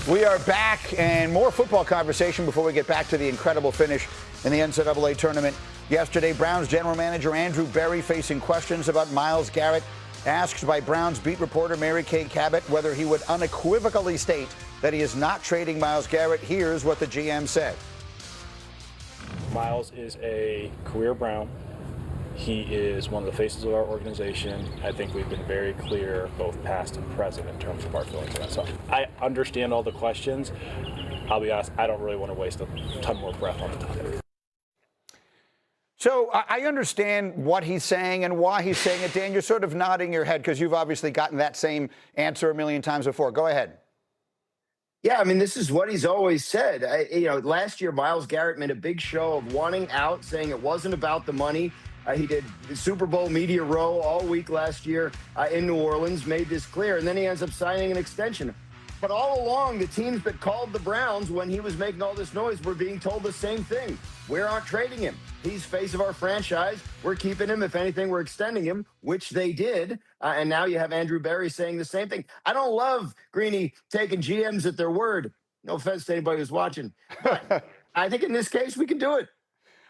We are back and more football conversation before we get back to the incredible finish in the NCAA tournament yesterday. Browns general manager Andrew Berry facing questions about Myles Garrett, asked by Browns beat reporter Mary Kay Cabot whether he would unequivocally state that he is not trading Myles Garrett. Here's what the GM said. Myles is a career Brown. He is one of the faces of our organization. I think we've been very clear, both past and present, in terms of our feelings on that. So I understand all the questions. I'll be honest, I don't really want to waste a ton more breath on the topic. So I understand what he's saying and why he's saying it. Dan, you're sort of nodding your head because you've obviously gotten that same answer a million times before. Go ahead. Yeah, I mean, this is what he's always said. Last year, Myles Garrett made a big show of wanting out, saying it wasn't about the money. He did the Super Bowl media row all week last year in New Orleans, made this clear, and then he ends up signing an extension. But all along, the teams that called the Browns when he was making all this noise were being told the same thing. We aren't trading him. He's face of our franchise. We're keeping him. If anything, we're extending him, which they did. And now you have Andrew Berry saying the same thing. I don't love Greeny taking GMs at their word. No offense to anybody who's watching. But I think in this case, we can do it.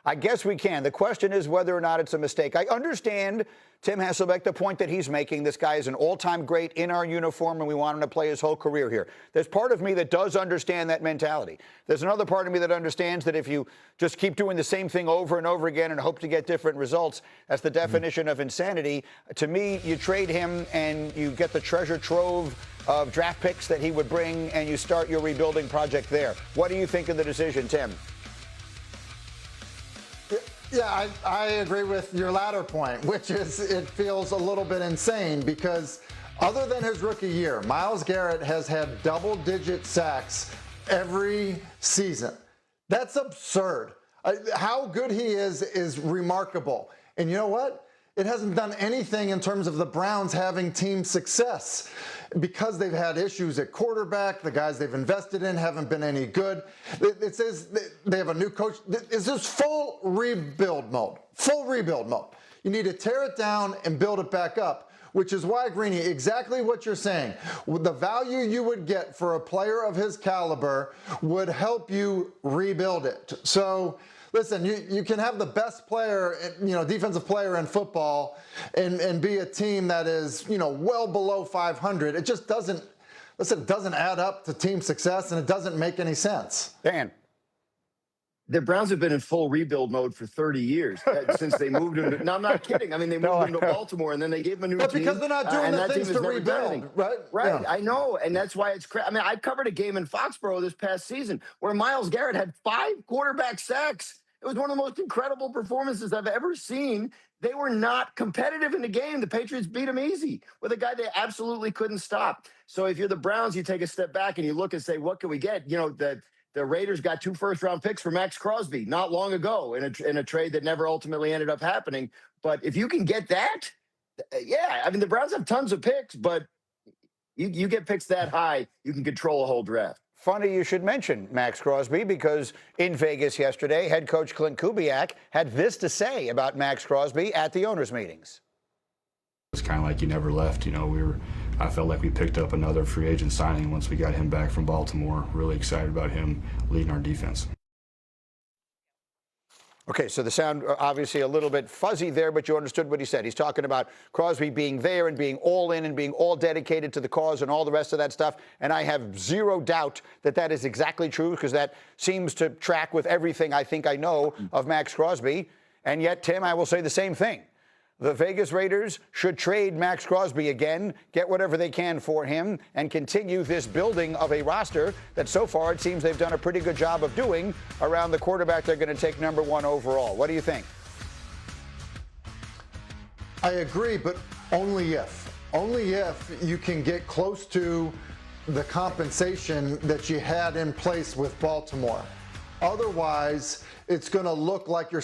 I guess we can. The question is whether or not it's a mistake. I understand, Tim Hasselbeck, the point that he's making. This guy is an all-time great in our uniform, and we want him to play his whole career here. There's part of me that does understand that mentality. There's another part of me that understands that if you just keep doing the same thing over and over again and hope to get different results, that's the definition of insanity. To me, you trade him and you get the treasure trove of draft picks that he would bring, and you start your rebuilding project there. What do you think of the decision, Tim? Yeah, I agree with your latter point, which is it feels a little bit insane because other than his rookie year, Myles Garrett has had double-digit sacks every season. That's absurd. How good he is remarkable. And you know what? It hasn't done anything in terms of the Browns having team success because they've had issues at quarterback. The guys they've invested in haven't been any good. It says they have a new coach. It's just full rebuild mode. Full rebuild mode. You need to tear it down and build it back up, which is why, Greeny, exactly what you're saying. The value you would get for a player of his caliber would help you rebuild it. So, listen, you can have the best player, defensive player in football and be a team that is, well below 500. It just doesn't add up to team success, and it doesn't make any sense. Dan. The Browns have been in full rebuild mode for 30 years since they moved him. No, I'm not kidding. I mean, they moved him to Baltimore, and then they gave him a new team. But because they're not doing the things to rebuild, right? Right, Yeah. I know, and that's why it's crazy. I mean, I covered a game in Foxborough this past season where Myles Garrett had 5 quarterback sacks. It was one of the most incredible performances I've ever seen. They were not competitive in the game. The Patriots beat them easy with a guy they absolutely couldn't stop. So if you're the Browns, you take a step back and you look and say, what can we get? The Raiders got 2 first-round picks for Maxx Crosby not long ago in a trade that never ultimately ended up happening. But if you can get that, yeah, I mean, the Browns have tons of picks, but you get picks that high, you can control a whole draft. Funny you should mention Maxx Crosby because in Vegas yesterday, head coach Clint Kubiak had this to say about Maxx Crosby at the owners' meetings. It's kind of like he never left. I felt like we picked up another free agent signing once we got him back from Baltimore. Really excited about him leading our defense. Okay, so the sound obviously a little bit fuzzy there, but you understood what he said. He's talking about Crosby being there and being all in and being all dedicated to the cause and all the rest of that stuff. And I have zero doubt that that is exactly true because that seems to track with everything I think I know of Maxx Crosby. And yet, Tim, I will say the same thing. The Vegas Raiders should trade Maxx Crosby again, get whatever they can for him, and continue this building of a roster that so far it seems they've done a pretty good job of doing around the quarterback they're going to take #1 overall. What do you think? I agree, but only if. Only if you can get close to the compensation that you had in place with Baltimore. Otherwise, it's going to look like you're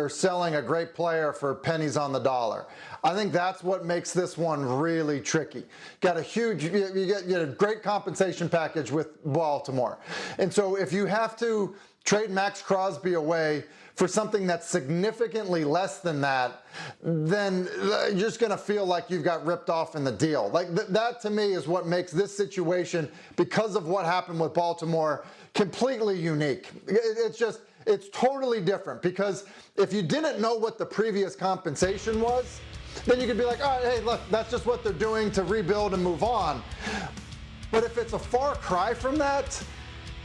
selling a great player for pennies on the dollar. I think that's what makes this one really tricky. Got a huge, you get a great compensation package with Baltimore. And so if you have to trade Maxx Crosby away for something that's significantly less than that, then you're just going to feel like you've got ripped off in the deal. Like that to me is what makes this situation, because of what happened with Baltimore, completely unique. It's totally different, because if you didn't know what the previous compensation was, then you could be like, all right, hey, look, that's just what they're doing to rebuild and move on. But if it's a far cry from that,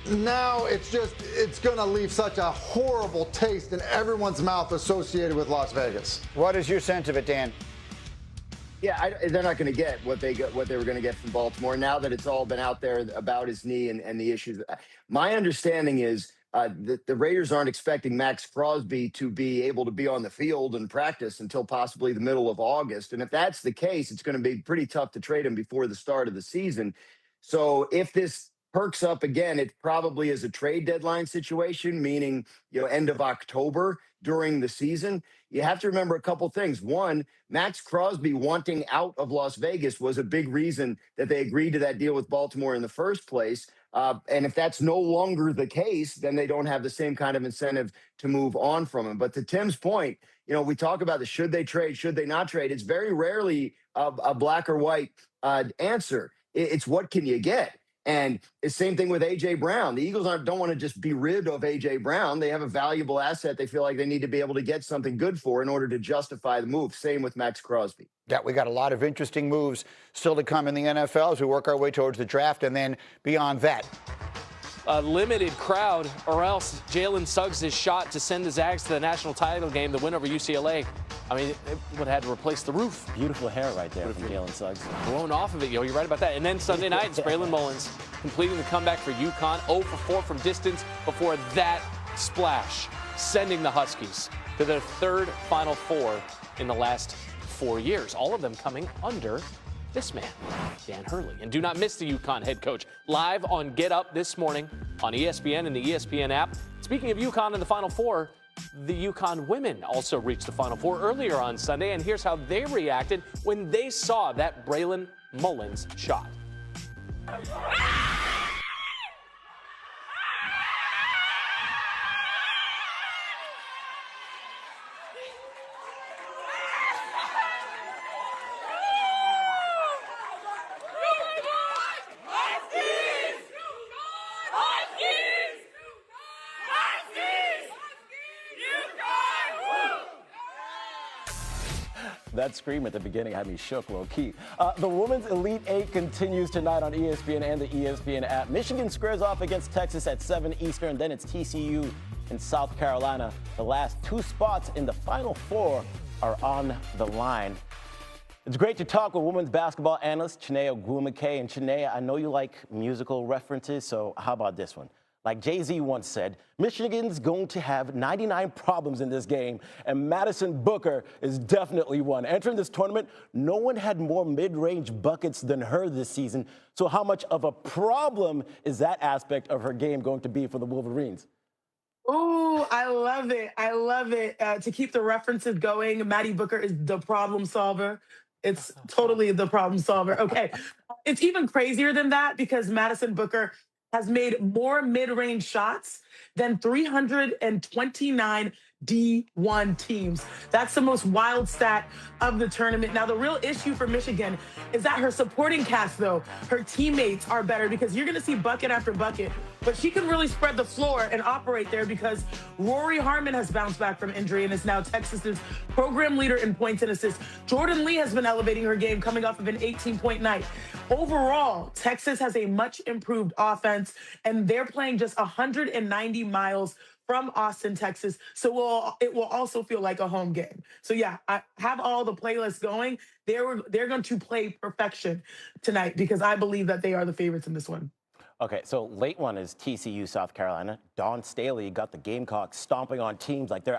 now it's going to leave such a horrible taste in everyone's mouth associated with Las Vegas. What is your sense of it, Dan? Yeah, they're not going to get what they were going to get from Baltimore now that it's all been out there about his knee and the issues. My understanding is that the Raiders aren't expecting Maxx Crosby to be able to be on the field and practice until possibly the middle of August. And if that's the case, it's going to be pretty tough to trade him before the start of the season. So if this perks up again, it probably is a trade deadline situation, meaning, end of October during the season. You have to remember a couple things. One, Maxx Crosby wanting out of Las Vegas was a big reason that they agreed to that deal with Baltimore in the first place. And if that's no longer the case, then they don't have the same kind of incentive to move on from him. But to Tim's point, we talk about the should they trade, should they not trade. It's very rarely a black or white answer. It's what can you get? And it's the same thing with A.J. Brown. The Eagles don't want to just be rid of A.J. Brown. They have a valuable asset they feel like they need to be able to get something good for in order to justify the move. Same with Maxx Crosby. Yeah, we got a lot of interesting moves still to come in the NFL as we work our way towards the draft, and then beyond that. A limited crowd, or else Jalen Suggs' shot to send the Zags to the national title game, the win over UCLA. I mean, it would have had to replace the roof. Beautiful hair right there from Jalen Suggs. Blown off of it, you're right about that. And then Sunday night, it's Braylon Mullins completing the comeback for UConn, 0 for 4 from distance before that splash, sending the Huskies to their third Final Four in the last 4 years, all of them coming under this man, Dan Hurley. And do not miss the UConn head coach live on Get Up this morning on ESPN and the ESPN app. Speaking of UConn in the Final Four, the UConn women also reached the Final Four earlier on Sunday, and here's how they reacted when they saw that Braylon Mullins shot. That scream at the beginning had me shook low-key. The Women's Elite Eight continues tonight on ESPN and the ESPN app. Michigan squares off against Texas at 7 Eastern. Then it's TCU in South Carolina. The last two spots in the Final Four are on the line. It's great to talk with women's basketball analyst Chiney Ogwumike. And Chiney, I know you like musical references, so how about this one? Like Jay-Z once said, Michigan's going to have 99 problems in this game, and Madison Booker is definitely one. Entering this tournament, no one had more mid-range buckets than her this season. So how much of a problem is that aspect of her game going to be for the Wolverines? Oh, I love it. I love it. To keep the references going, Maddie Booker is the problem solver. It's totally the problem solver. Okay. It's even crazier than that because Madison Booker has made more mid-range shots than 329 D1 teams. That's the most wild stat of the tournament. Now, the real issue for Michigan is that her supporting cast, though, her teammates are better because you're going to see bucket after bucket. But she can really spread the floor and operate there because Rory Harmon has bounced back from injury and is now Texas's program leader in points and assists. Jordan Lee has been elevating her game, coming off of an 18-point night. Overall, Texas has a much improved offense, and they're playing just 190 miles from Austin, Texas. So it will also feel like a home game. So yeah, I have all the playlists going. They're going to play perfection tonight because I believe that they are the favorites in this one. Okay, so late one is TCU, South Carolina. Dawn Staley got the Gamecocks stomping on teams like they're